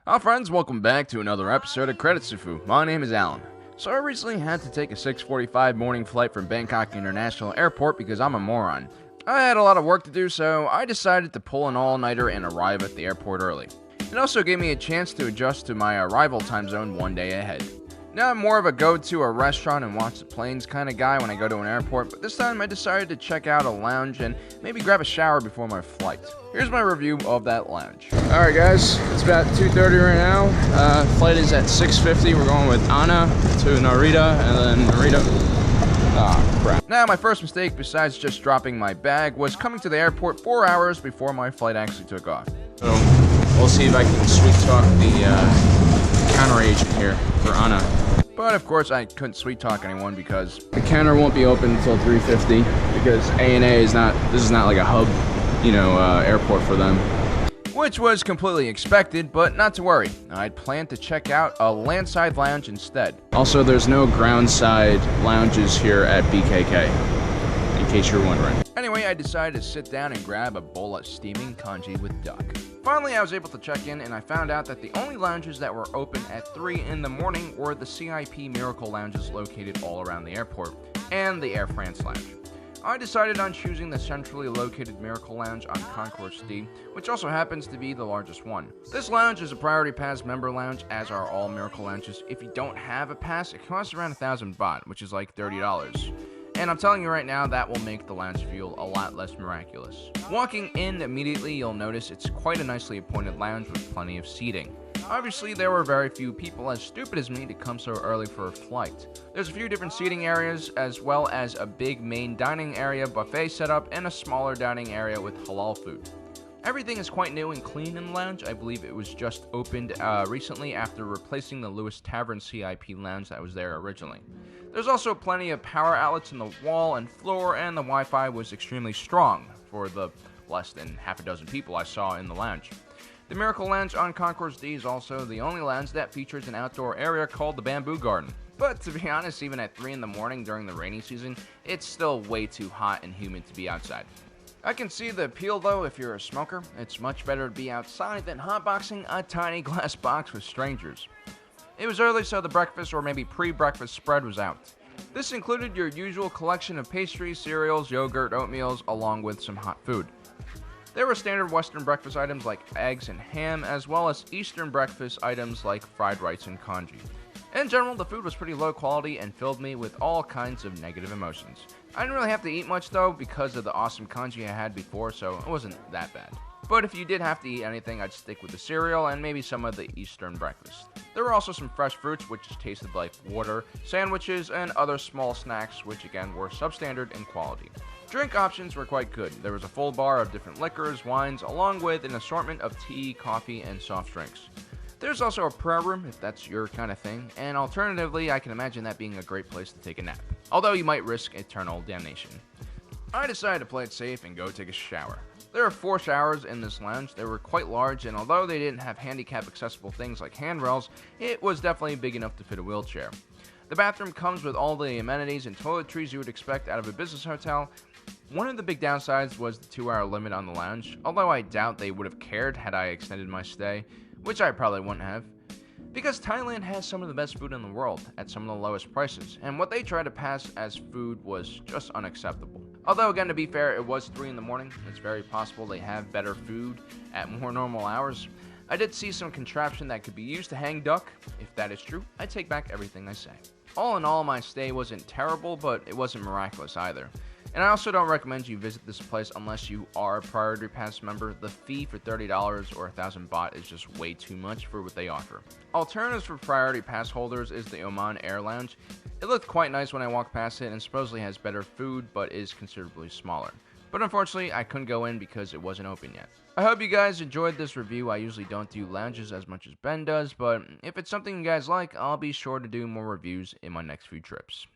Hi friends, welcome back to another episode of Credit Sufu. My name is Alan. So I recently had to take a 6:45 morning flight from Bangkok International Airport because I'm a moron. I had a lot of work to do, so I decided to pull an all-nighter and arrive at the airport early. It also gave me a chance to adjust to my arrival time zone one day ahead. Now I'm more of a go to a restaurant and watch the planes kind of guy when I go to an airport, but this time I decided to check out a lounge and maybe grab a shower before my flight. Here's my review of that lounge. Alright guys, it's about 2:30 right now. Flight is at 6:50. We're going with Anna to Narita and then Narita. Crap. Now my first mistake besides just dropping my bag was coming to the airport 4 hours before my flight actually took off. So we'll see if I can sweet talk the counter agent here for Anna. But of course I couldn't sweet talk anyone because the counter won't be open until 3:50 because ANA is not, this is not like a hub, airport for them. Which was completely expected, but not to worry. I'd planned to check out a landside lounge instead. Also, there's no groundside lounges here at BKK, in case you're wondering. Anyway, I decided to sit down and grab a bowl of steaming congee with duck. Finally, I was able to check in, and I found out that the only lounges that were open at 3 in the morning were the CIP Miracle Lounges located all around the airport, and the Air France Lounge. I decided on choosing the centrally located Miracle Lounge on Concourse D, which also happens to be the largest one. This lounge is a Priority Pass member lounge, as are all Miracle Lounges. If you don't have a pass, it costs around 1,000 baht, which is like $30. And I'm telling you right now, that will make the lounge feel a lot less miraculous. Walking in immediately, you'll notice it's quite a nicely appointed lounge with plenty of seating. Obviously, there were very few people as stupid as me to come so early for a flight. There's a few different seating areas, as well as a big main dining area buffet setup and a smaller dining area with halal food. Everything is quite new and clean in the lounge. I believe it was just opened recently after replacing the Lewis Tavern CIP lounge that was there originally. There's also plenty of power outlets in the wall and floor, and the Wi-Fi was extremely strong for the less than half a dozen people I saw in the lounge. The Miracle Lounge on Concourse D is also the only lounge that features an outdoor area called the Bamboo Garden. But to be honest, even at 3 in the morning during the rainy season, it's still way too hot and humid to be outside. I can see the appeal though if you're a smoker. It's much better to be outside than hotboxing a tiny glass box with strangers. It was early, so the breakfast or maybe pre-breakfast spread was out. This included your usual collection of pastries, cereals, yogurt, oatmeals, along with some hot food. There were standard Western breakfast items like eggs and ham, as well as Eastern breakfast items like fried rice and congee. In general, the food was pretty low quality and filled me with all kinds of negative emotions. I didn't really have to eat much though because of the awesome congee I had before, so it wasn't that bad. But if you did have to eat anything, I'd stick with the cereal and maybe some of the Eastern breakfast. There were also some fresh fruits which tasted like water, sandwiches, and other small snacks which again were substandard in quality. Drink options were quite good. There was a full bar of different liquors, wines, along with an assortment of tea, coffee, and soft drinks. There's also a prayer room if that's your kind of thing, and alternatively, I can imagine that being a great place to take a nap, although you might risk eternal damnation. I decided to play it safe and go take a shower. There are 4 showers in this lounge. They were quite large, and although they didn't have handicap accessible things like handrails, it was definitely big enough to fit a wheelchair. The bathroom comes with all the amenities and toiletries you would expect out of a business hotel. One of the big downsides was the 2-hour limit on the lounge, although I doubt they would have cared had I extended my stay, which I probably wouldn't have. Because Thailand has some of the best food in the world at some of the lowest prices, and what they tried to pass as food was just unacceptable. Although again, to be fair, it was 3 in the morning. It's very possible they have better food at more normal hours. I did see some contraption that could be used to hang duck. If that is true, I take back everything I say. All in all, my stay wasn't terrible, but it wasn't miraculous either. And I also don't recommend you visit this place unless you are a Priority Pass member. The fee for $30 or 1,000 baht is just way too much for what they offer. Alternatives for Priority Pass holders is the Oman Air Lounge. It looked quite nice when I walked past it and supposedly has better food but is considerably smaller. But unfortunately, I couldn't go in because it wasn't open yet. I hope you guys enjoyed this review. I usually don't do lounges as much as Ben does, but if it's something you guys like, I'll be sure to do more reviews in my next few trips.